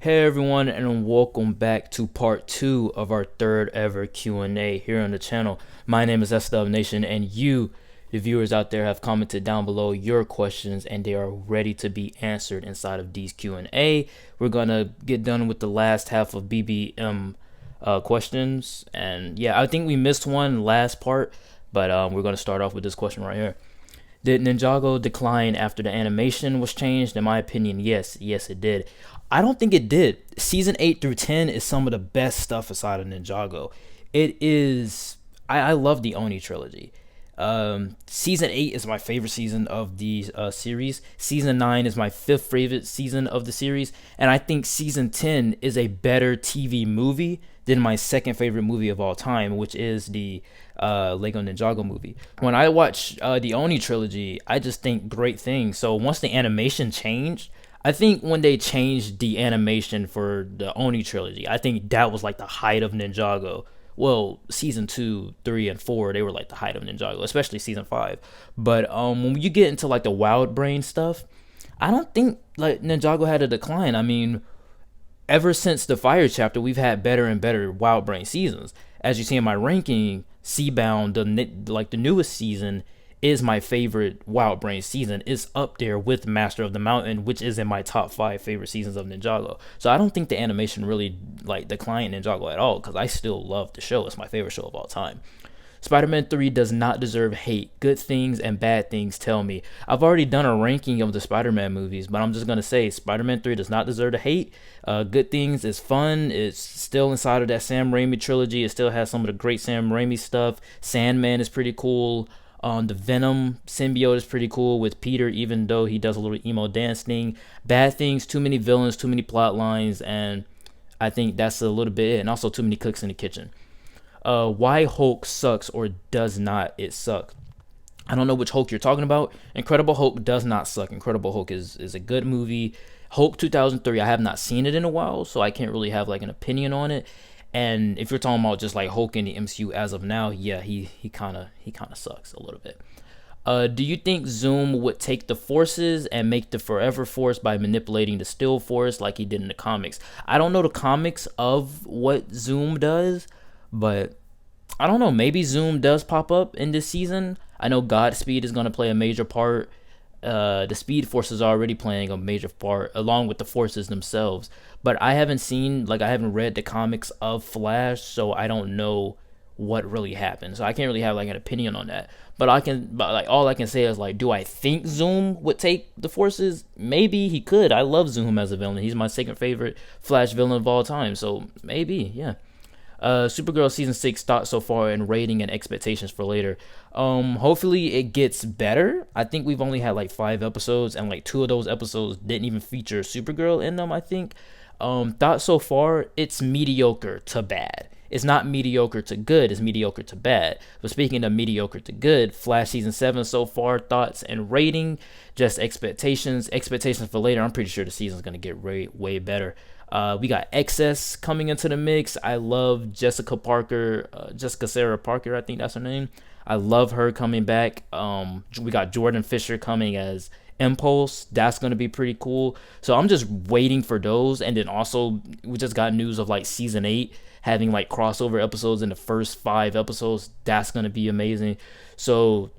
Hey everyone, and welcome back to part 2 of our third ever Q&A here on the channel. My name is SW Nation, and you, the viewers out there, have commented down below your questions, and they are ready to be answered inside of these Q&A. We're gonna get done with the last half of BBM questions, and yeah, I think we missed one last part, but we're gonna start off with this question right here. Did Ninjago decline after the animation was changed? In my opinion, yes. Yes, it did. I don't think it did. Season 8 through 10 is some of the best stuff aside of Ninjago. It is. I love the Oni trilogy. Season 8 is my favorite season of the series. Season 9 is my fifth favorite season of the series. And I think Season 10 is a better TV movie than my second favorite movie of all time, which is the Lego Ninjago movie. When I watch the Oni trilogy, I just think great things. So once the animation changed, I think when they changed the animation for the Oni trilogy, I think that was like the height of Ninjago. Well, season 2, 3, and 4, they were like the height of Ninjago, especially season 5. But when you get into like the Wild Brain stuff, I don't think like Ninjago had a decline. I mean, ever since the Fire chapter, we've had better and better Wild Brain seasons. As you see in my ranking, Seabound, the newest season, is my favorite Wild Brain season. It's up there with Master of the Mountain, which is in my top 5 favorite seasons of Ninjago. So I don't think the animation really like declined Ninjago at all, because I still love the show. It's my favorite show of all time. Spider-Man 3 does not deserve hate. Good things and bad things tell me. I've already done a ranking of the Spider-Man movies, but I'm just going to say Spider-Man 3 does not deserve the hate. Good Things is fun. It's still inside of that Sam Raimi trilogy. It still has some of the great Sam Raimi stuff. Sandman is pretty cool. The Venom symbiote is pretty cool with Peter, even though he does a little emo dance thing. Bad Things, too many villains, too many plot lines, and I think that's a little bit it. And also too many cooks in the kitchen. Why Hulk sucks or does not it suck? I don't know which Hulk you're talking about. Incredible Hulk does not suck. Incredible Hulk is a good movie. Hulk 2003, I have not seen it in a while, so I can't really have like an opinion on it. And if you're talking about just like Hulk in the MCU as of now, yeah, he kind of sucks a little bit. Do you think Zoom would take the forces and make the Forever Force by manipulating the Still Force like he did in the comics? I don't know the comics of what Zoom does, but I don't know. Maybe Zoom does pop up in this season. I know Godspeed is going to play a major part. The Speed Force is already playing a major part along with the forces themselves. But I haven't read the comics of Flash, so I don't know what really happened. So I can't really have like an opinion on that. But all I can say is like, do I think Zoom would take the forces? Maybe he could. I love Zoom as a villain. He's my second favorite Flash villain of all time. So maybe, yeah. Supergirl season 6 thoughts so far and rating and expectations for later. Hopefully it gets better. I think we've only had like 5 episodes, and like 2 of those episodes didn't even feature Supergirl in them, I think. Thoughts so far, it's mediocre to bad. It's not mediocre to good, it's mediocre to bad. But speaking of mediocre to good, Flash season 7 so far, thoughts and rating, just expectations for later. I'm pretty sure the season's gonna get way better. We got Excess coming into the mix. I love Jessica Sarah Parker, I think that's her name. I love her coming back. We got Jordan Fisher coming as Impulse. That's going to be pretty cool. So I'm just waiting for those. And then also, we just got news of like season 8 having like crossover episodes in the first 5 episodes. That's going to be amazing. So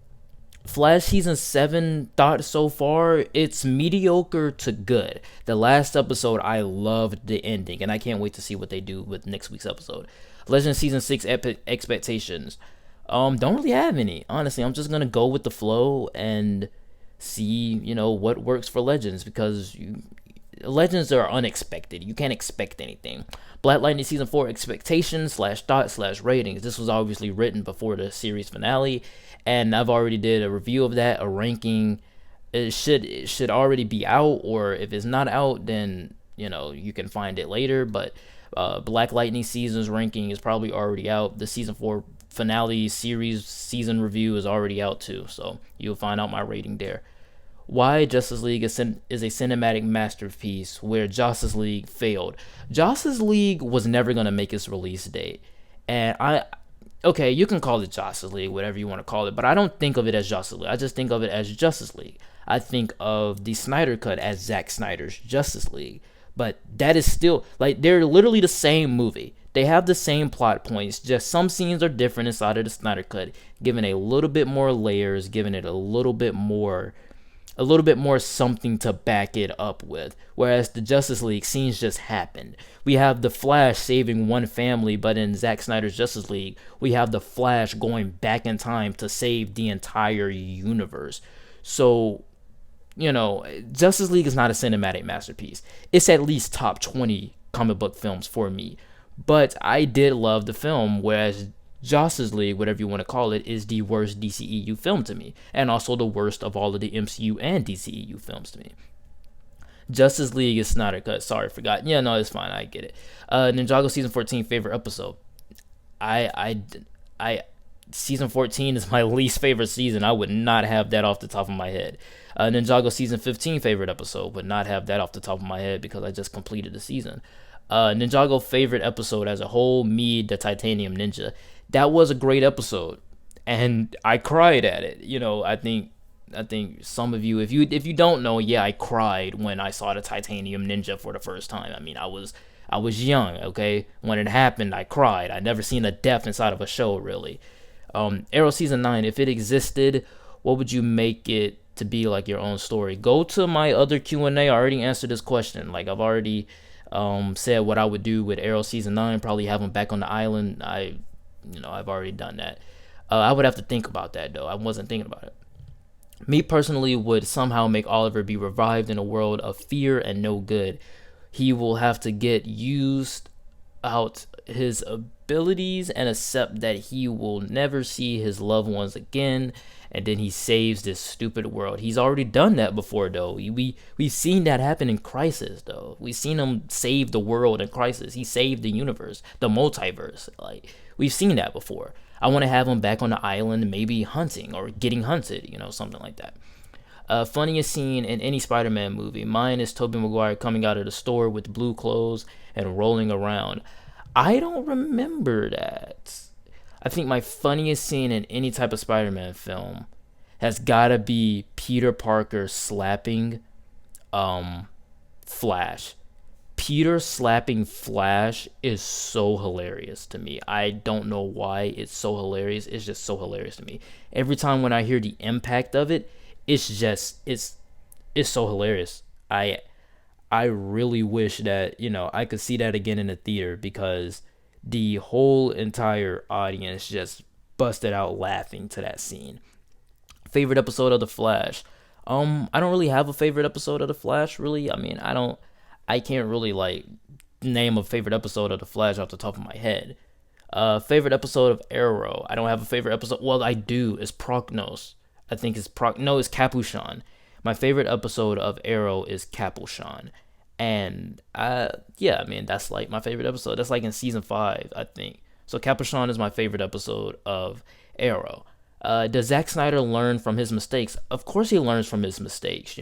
Flash season 7 thought so far, it's mediocre to good. The last episode, I loved the ending, and I can't wait to see what they do with next week's episode. Legend season 6 expectations. Don't really have any, honestly. I'm just gonna go with the flow and see, what works for Legends, because Legends are unexpected. You can't expect anything. Black Lightning season 4 expectations /thoughts/ratings. This was obviously written before the series finale, and I've already did a review of that, a ranking. It should already be out, or if it's not out, then you can find it later. But Black Lightning season's ranking is probably already out. The season 4 finale series season review is already out too, so you'll find out my rating there. Why Justice League is a cinematic masterpiece where Justice League failed. Justice League was never going to make its release date. And okay, you can call it Justice League, whatever you want to call it, but I don't think of it as Justice League. I just think of it as Justice League. I think of the Snyder Cut as Zack Snyder's Justice League. But that is still like they're literally the same movie. They have the same plot points, just some scenes are different inside of the Snyder Cut, giving a little bit more layers, giving it a little bit more something to back it up with. Whereas the Justice League scenes just happened. We have the Flash saving one family, but in Zack Snyder's Justice League, we have the Flash going back in time to save the entire universe. So, Justice League is not a cinematic masterpiece. It's at least top 20 comic book films for me. But I did love the film, whereas Justice League, whatever you want to call it, is the worst DCEU film to me, and also the worst of all of the MCU and DCEU films to me. Justice League is Snyder Cut. Sorry, forgot. Yeah, no, it's fine. I get it. Ninjago season 14 favorite episode. I season 14 is my least favorite season. I would not have that off the top of my head. Ninjago season 15 favorite episode, would not have that off the top of my head because I just completed the season. Ninjago favorite episode as a whole, me, the Titanium Ninja. That was a great episode, and I cried at it. I think some of you, if you don't know, yeah, I cried when I saw the Titanium Ninja for the first time. I mean, I was young, okay? When it happened, I cried. I never seen a death inside of a show, really. Arrow season 9, if it existed, what would you make it to be like your own story? Go to my other Q&A. I already answered this question. Like, I've already said what I would do with Arrow season 9. Probably have him back on the island. I've already done that. I would have to think about that, though. I wasn't thinking about it. Me personally would somehow make Oliver be revived in a world of fear and no good. He will have to get used out his abilities and accept that he will never see his loved ones again, and then he saves this stupid world. He's already done that before, though. We've seen that happen in Crisis, though. We've seen him save the world in Crisis. He saved the universe, the multiverse. Like, we've seen that before. I want to have him back on the island, maybe hunting or getting hunted, something like that. Funniest scene in any Spider-Man movie. Mine is Tobey Maguire coming out of the store with blue clothes and rolling around. I don't remember that. I think my funniest scene in any type of Spider-Man film has got to be Peter Parker slapping Flash. Peter slapping Flash is so hilarious to me. I don't know why it's so hilarious. It's just so hilarious to me. Every time when I hear the impact of it, it's so hilarious. I really wish that, I could see that again in the theater, because the whole entire audience just busted out laughing to that scene. Favorite episode of The Flash. I don't really have a favorite episode of The Flash, really. I mean, I can't really name a favorite episode of The Flash off the top of my head. Favorite episode of Arrow. I don't have a favorite episode. Well, I do. It's Prognos. I think it's it's Capuchon. My favorite episode of Arrow is Capuchon. And that's like my favorite episode. That's like in season 5, I think. So Capuchon is my favorite episode of Arrow. Does Zack Snyder learn from his mistakes? Of course he learns from his mistakes,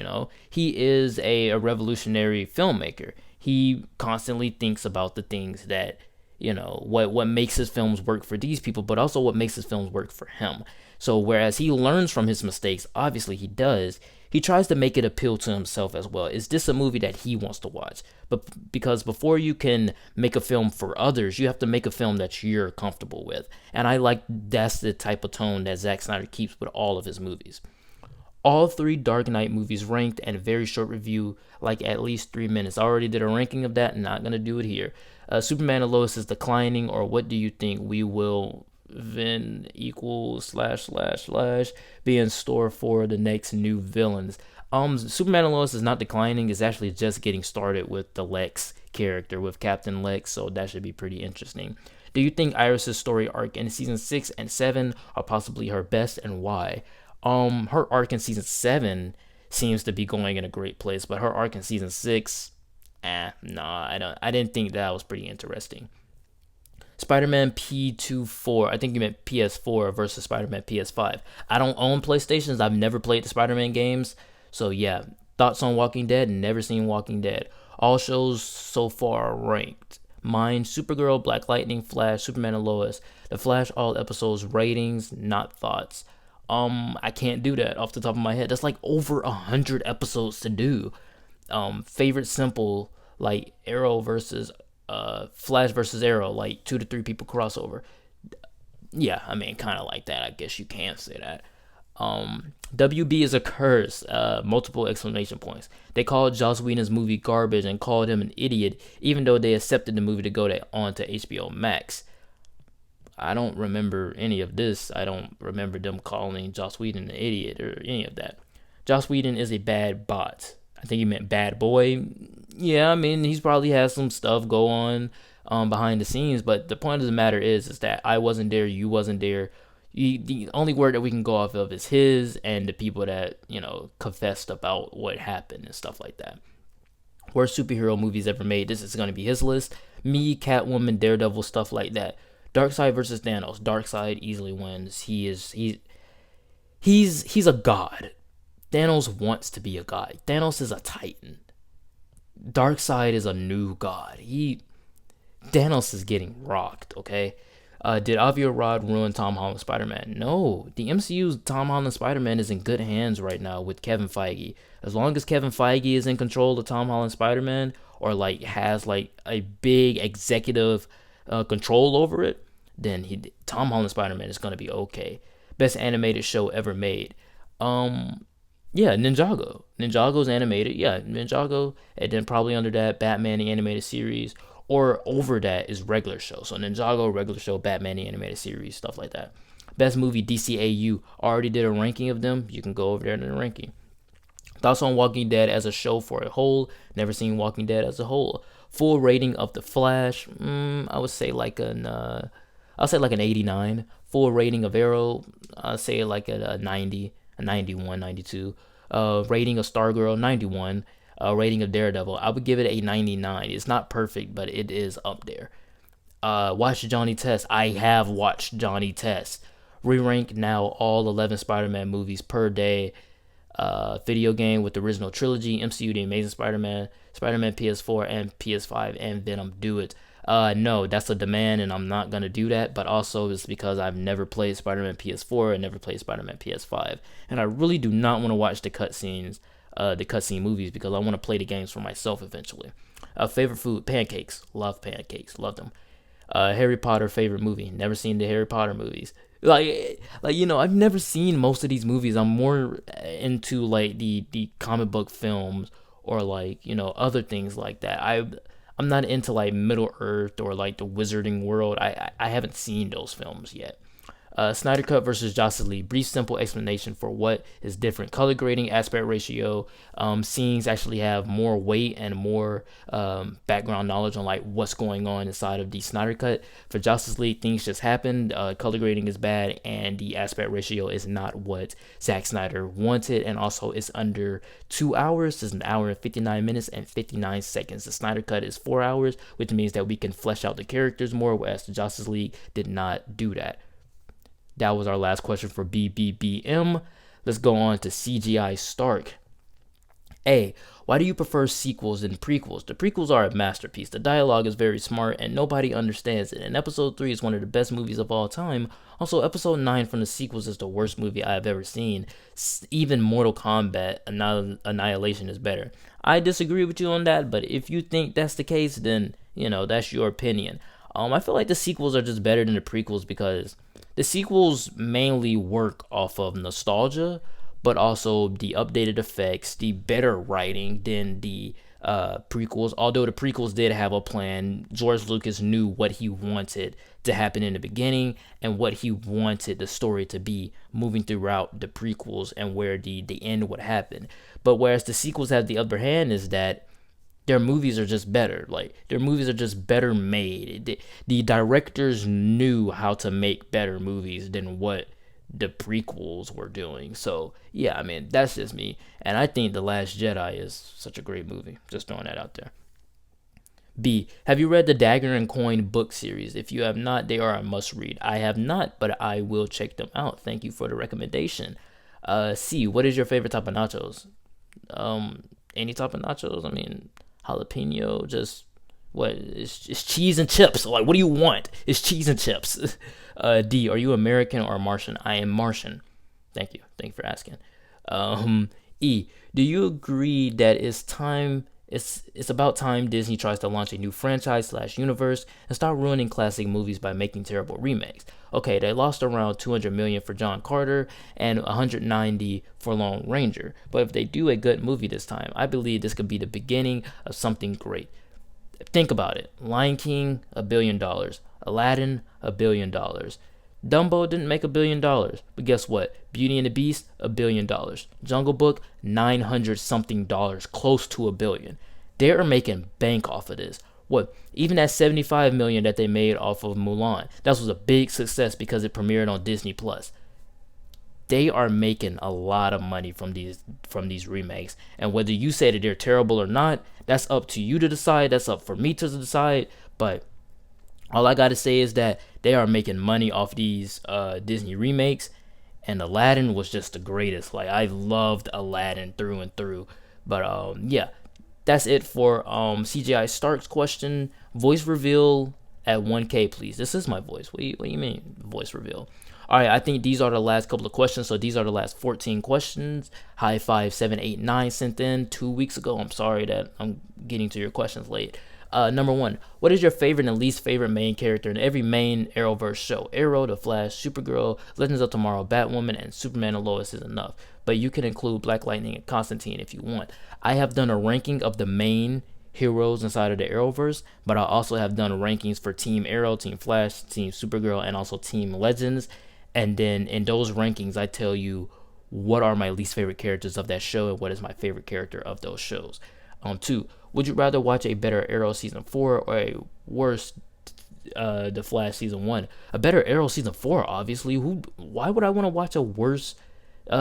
He is a revolutionary filmmaker. He constantly thinks about the things that, what makes his films work for these people, but also what makes his films work for him. So whereas he learns from his mistakes, obviously he does, he tries to make it appeal to himself as well. Is this a movie that he wants to watch? But because before you can make a film for others, you have to make a film that you're comfortable with. And I like that's the type of tone that Zack Snyder keeps with all of his movies. All 3 Dark Knight movies ranked, and a very short review, like at least 3 minutes. I already did a ranking of that, not going to do it here. Superman and Lois is declining, or what do you think we will then equals / be in store for the next new villains? Superman and Lois is not declining. It's actually just getting started with the Lex character, with Captain Lex, so that should be pretty interesting. Do you think Iris's story arc in season 6 and 7 are possibly her best, and why? Her arc in season 7 seems to be going in a great place, but her arc in season 6, I didn't think that was pretty interesting. Spider-Man P24. I think you meant PS4 versus Spider-Man PS5. I don't own PlayStations. I've never played the Spider-Man games. So yeah, thoughts on Walking Dead? Never seen Walking Dead. All shows so far ranked. Mine, Supergirl, Black Lightning, Flash, Superman and Lois. The Flash, all episodes, ratings, not thoughts. I can't do that off the top of my head. That's like over 100 episodes to do. Favorite simple like Arrow versus Flash versus Arrow, like 2 to 3 people crossover. Yeah, I mean, kind of like that. I guess you can say that. WB is a curse. Multiple exclamation points. They called Joss Whedon's movie garbage and called him an idiot, even though they accepted the movie to go on to HBO Max. I don't remember any of this. I don't remember them calling Joss Whedon an idiot or any of that. Joss Whedon is a bad bot. I think he meant bad boy. Yeah, I mean, he's probably has some stuff go on behind the scenes, but the point of the matter is that I wasn't there, you wasn't there. The only word that we can go off of is his and the people that, confessed about what happened and stuff like that. Worst superhero movies ever made. This is going to be his list. Me, Catwoman, Daredevil, stuff like that. Darkseid versus Thanos. Darkseid easily wins. He's a god. Thanos wants to be a god. Thanos is a titan. Darkseid is a new god. Thanos is getting rocked, okay? Did Avi Arad ruin Tom Holland's Spider-Man? No. The MCU's Tom Holland Spider-Man is in good hands right now with Kevin Feige. As long as Kevin Feige is in control of Tom Holland Spider-Man, or has a big executive control over it, then Tom Holland Spider-Man is gonna be okay. Best animated show ever made. Yeah, Ninjago. Ninjago's animated. Yeah, Ninjago, and then probably under that Batman the animated series, or over that is regular show. So Ninjago, regular show, Batman the animated series, stuff like that. Best movie DCAU. Already did a ranking of them. You can go over there in the ranking. Thoughts on Walking Dead as a show for a whole. Never seen Walking Dead as a whole. Full rating of The Flash. I would say like an 89. Full rating of Arrow. I'll say like a 90, a 91, 92. Rating of Stargirl, 91. Rating of Daredevil, I would give it a 99. It's not perfect, but it is up there. Watch Johnny Test. I have watched Johnny Test. Re-rank now all 11 Spider-Man movies per day. Video game with the original trilogy, MCU The Amazing Spider-Man, Spider-Man PS4 and PS5, and Venom. Do it. No, that's a demand, and I'm not gonna do that. But also, it's because I've never played Spider-Man PS4 and never played Spider-Man PS5, and I really do not want to watch the cutscene movies because I want to play the games for myself eventually. Favorite food: pancakes. Love pancakes. Love them. Harry Potter favorite movie. Never seen the Harry Potter movies. I've never seen most of these movies. I'm more into the comic book films or other things like that. I'm not into Middle Earth or the Wizarding World. I haven't seen those films yet. Snyder Cut versus Justice League. Brief, simple explanation for what is different. Color grading, aspect ratio. Scenes actually have more weight and more background knowledge on what's going on inside of the Snyder Cut. For Justice League, things just happened. Color grading is bad, and the aspect ratio is not what Zack Snyder wanted. And also, it's under 2 hours. It's an hour and 59 minutes and 59 seconds. The Snyder Cut is 4 hours, which means that we can flesh out the characters more, whereas the Justice League did not do that. That was our last question for BBBM. Let's go on to CGI Stark. A. Why do you prefer sequels than prequels? The prequels are a masterpiece. The dialogue is very smart and nobody understands it. And episode 3 is one of the best movies of all time. Also, episode 9 from the sequels is the worst movie I have ever seen. Even Mortal Kombat Annihilation is better. I disagree with you on that, but if you think that's the case, then, that's your opinion. I feel like the sequels are just better than the prequels because the sequels mainly work off of nostalgia, but also the updated effects, the better writing than the prequels. Although the prequels did have a plan, George Lucas knew what he wanted to happen in the beginning and what he wanted the story to be moving throughout the prequels and where the end would happen. But whereas the sequels have the upper hand is that their movies are just better. Their movies are just better made. The directors knew how to make better movies than what the prequels were doing. So, yeah, I mean, that's just me. And I think The Last Jedi is such a great movie. Just throwing that out there. B. Have you read the Dagger and Coin book series? If you have not, they are a must read. I have not, but I will check them out. Thank you for the recommendation. C. What is your favorite type of nachos? Any type of nachos? I mean, jalapeno, just what? It's cheese and chips. What do you want? It's cheese and chips. D. Are you American or Martian? I am Martian. Thank you for asking. E. Do you agree that it's time It's about time Disney tries to launch a new franchise slash universe and start ruining classic movies by making terrible remakes. Okay, they lost around 200 million for John Carter and 190 for Lone Ranger, but if they do a good movie this time, I believe this could be the beginning of something great. Think about it. Lion King, $1 billion. Aladdin, $1 billion. Dumbo didn't make $1 billion, but guess what? Beauty and the Beast, $1 billion. Jungle Book, 900 something dollars, close to a billion. They are making bank off of this. What? Even that 75 million that they made off of Mulan, that was a big success because it premiered on Disney Plus. They are making a lot of money from these remakes, and whether you say that they're terrible or not, that's up to you to decide. That's up for me to decide. But all I gotta say is that they are making money off these Disney remakes, and Aladdin was just the greatest. Like, I loved Aladdin through and through. But yeah, that's it for CGI Stark's question. Voice reveal at 1K, please. This is my voice. What do you mean voice reveal? All right, I think these are the last couple of questions. So these are the last 14 questions. High 5789 sent in 2 weeks ago. I'm sorry that I'm getting to your questions late. Number 1, what is your favorite and least favorite main character in every main Arrowverse show? Arrow, The Flash, Supergirl, Legends of Tomorrow, Batwoman, and Superman and Lois is enough. But you can include Black Lightning and Constantine if you want. I have done a ranking of the main heroes inside of the Arrowverse, but I also have done rankings for Team Arrow, Team Flash, Team Supergirl, and also Team Legends. And then in those rankings, I tell you what are my least favorite characters of that show and what is my favorite character of those shows. 2, would you rather watch a better Arrow season 4 or a worse The Flash season 1? A better Arrow season 4, obviously. Why would I want to watch a worse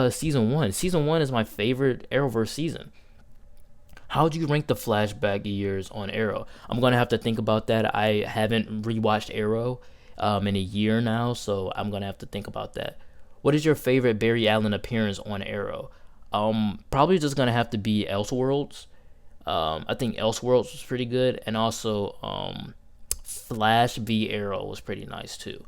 season 1? Season 1 is my favorite Arrowverse season. How do you rank the flashback years on Arrow? I'm gonna have to think about that. I haven't rewatched Arrow in a year now, so I'm gonna have to think about that. What is your favorite Barry Allen appearance on Arrow? Probably just gonna have to be Elseworlds. I think Elseworlds was pretty good, and also Flash v Arrow was pretty nice too.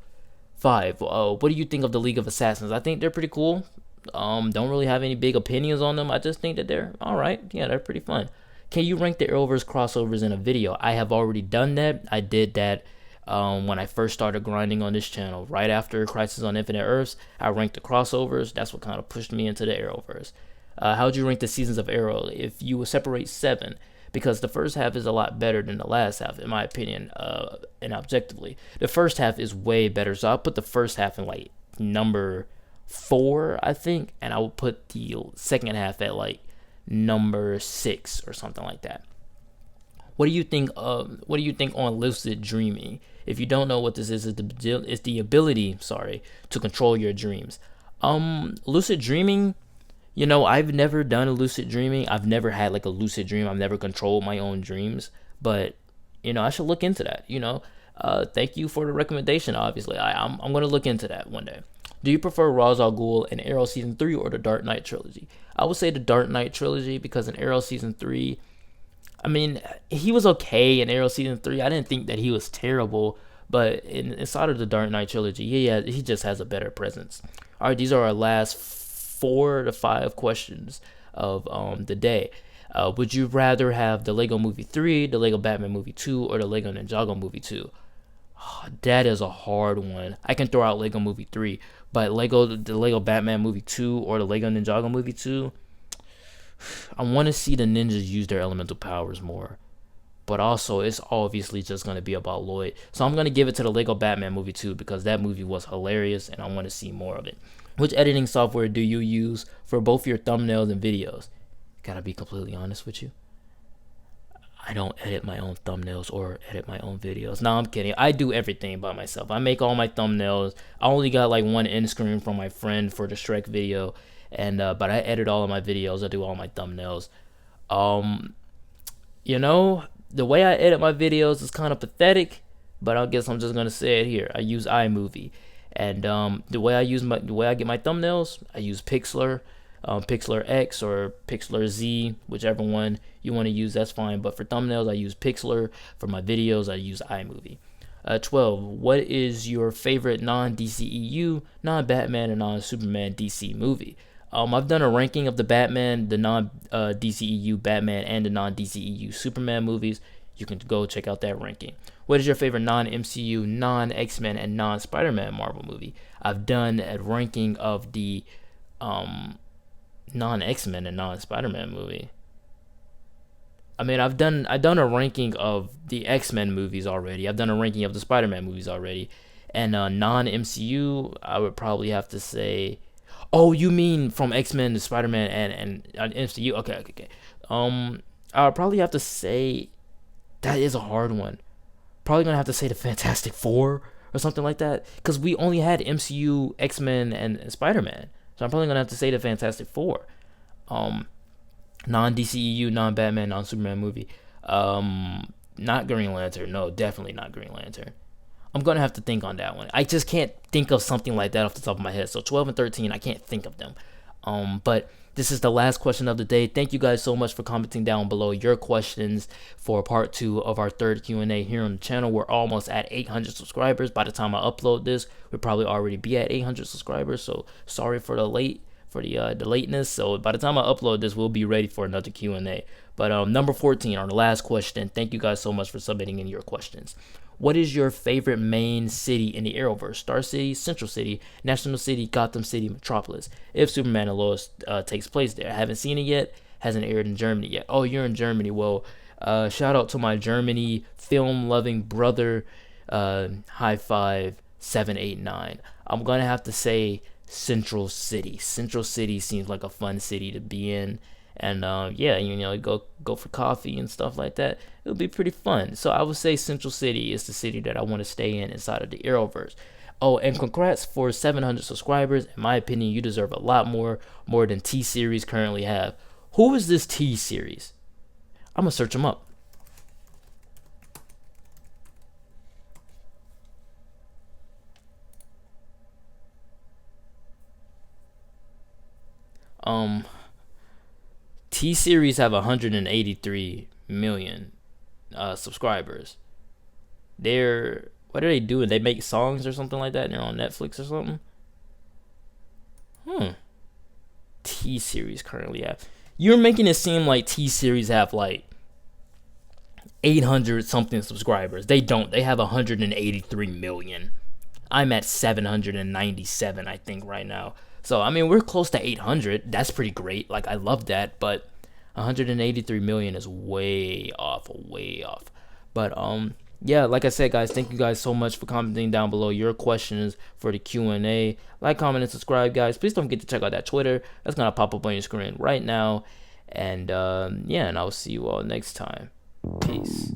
5, what do you think of the League of Assassins? I think they're pretty cool. Don't really have any big opinions on them. I just think that they're all right. Yeah, they're pretty fun. Can you rank the Arrowverse crossovers in a video? I have already done that. I did that when I first started grinding on this channel. Right after Crisis on Infinite Earths, I ranked the crossovers. That's what kind of pushed me into the Arrowverse. How would you rank the seasons of Arrow if you would separate 7? Because the first half is a lot better than the last half, in my opinion, and objectively. The first half is way better, so I'll put the first half in like number 4, I think, and I will put the second half at like number 6 or something like that. What do you think on lucid dreaming? If you don't know what this is, it's the ability, to control your dreams. Lucid dreaming, I've never done a lucid dreaming. I've never had like a lucid dream. I've never controlled my own dreams, but I should look into that. Thank you for the recommendation. Obviously, I'm gonna look into that one day. Do you prefer Ra's al Ghul in Arrow season 3 or the Dark Knight trilogy? I would say the Dark Knight trilogy, because in Arrow season 3, I mean, he was okay in Arrow season 3. I didn't think that he was terrible, but inside of the Dark Knight trilogy, he just has a better presence. All right, these are our last 4 to 5 questions of the day. Would you rather have the Lego Movie 3, the Lego Batman Movie 2, or the Lego Ninjago Movie 2? Oh, that is a hard one. I can throw out Lego Movie 3, but the Lego Batman Movie 2 or the Lego Ninjago Movie 2, I want to see the ninjas use their elemental powers more. But also, it's obviously just going to be about Lloyd. So I'm going to give it to the Lego Batman Movie 2 because that movie was hilarious and I want to see more of it. Which editing software do you use for both your thumbnails and videos? Gotta be completely honest with you, I don't edit my own thumbnails or edit my own videos. No, I'm kidding. I do everything by myself. I make all my thumbnails. I only got like one end screen from my friend for the Shrek video, and but I edit all of my videos. I do all my thumbnails. The way I edit my videos is kind of pathetic, but I guess I'm just gonna say it here. I use iMovie, and the way I get my thumbnails, I use Pixlr. Pixlr X or Pixlr Z, whichever one you want to use, that's fine. But for thumbnails, I use Pixlr. For my videos, I use iMovie. 12. What is your favorite non-DCEU, non-Batman, and non-Superman DC movie? I've done a ranking of the Batman, the non DCEU Batman, and the non DCEU Superman movies. You can go check out that ranking. What is your favorite non MCU, non X Men, and non Spider Man Marvel movie? I've done a ranking of the non X Men and non Spider Man movie. I mean, I've done a ranking of the X Men movies already. I've done a ranking of the Spider Man movies already, and non MCU, I would probably have to say. Oh, you mean from X Men to Spider Man and MCU? Okay, okay, okay. I would probably have to say that is a hard one. Probably gonna have to say the Fantastic Four or something like that, because we only had MCU, X Men, and Spider Man. So I'm probably gonna have to say the Fantastic Four. Um, non DCEU, non Batman, non Superman movie. Not Green Lantern. No, definitely not Green Lantern. I'm gonna have to think on that one. I just can't think of something like that off the top of my head. So 12 and 13, I can't think of them. But this is the last question of the day. Thank you guys so much for commenting down below your questions for part 2 of our third Q&A here on the channel. We're almost at 800 subscribers. By the time I upload this, we'll probably already be at 800 subscribers. So sorry for the lateness. So by the time I upload this, we'll be ready for another Q&A. But number 14, our last question. Thank you guys so much for submitting in your questions. What is your favorite main city in the Arrowverse? Star City, Central City, National City, Gotham City, Metropolis. If Superman and Lois takes place there. I haven't seen it yet. Hasn't aired in Germany yet. Oh, you're in Germany. Well, shout out to my Germany film-loving brother. High five 789. I'm going to have to say Central City. Central City seems like a fun city to be in. And yeah, go for coffee and stuff like that. It'll be pretty fun. So I would say Central City is the city that I want to stay in inside of the Arrowverse. Oh, and congrats for 700 subscribers. In my opinion, you deserve a lot more than T-Series currently have. Who is this T-Series? I'm gonna search him up. T-Series have 183 million subscribers. What are they doing? They make songs or something like that, and they're on Netflix or something. T-Series currently have. You're making it seem like T-Series have like 800 something subscribers. They don't. They have 183 million. I'm at 797, I think, right now. So, I mean, we're close to 800. That's pretty great. Like, I love that. But 183 million is way off, way off. But, yeah, like I said, guys, thank you guys so much for commenting down below your questions for the Q&A. Like, comment, and subscribe, guys. Please don't forget to check out that Twitter. That's going to pop up on your screen right now. And, yeah, and I'll see you all next time. Peace.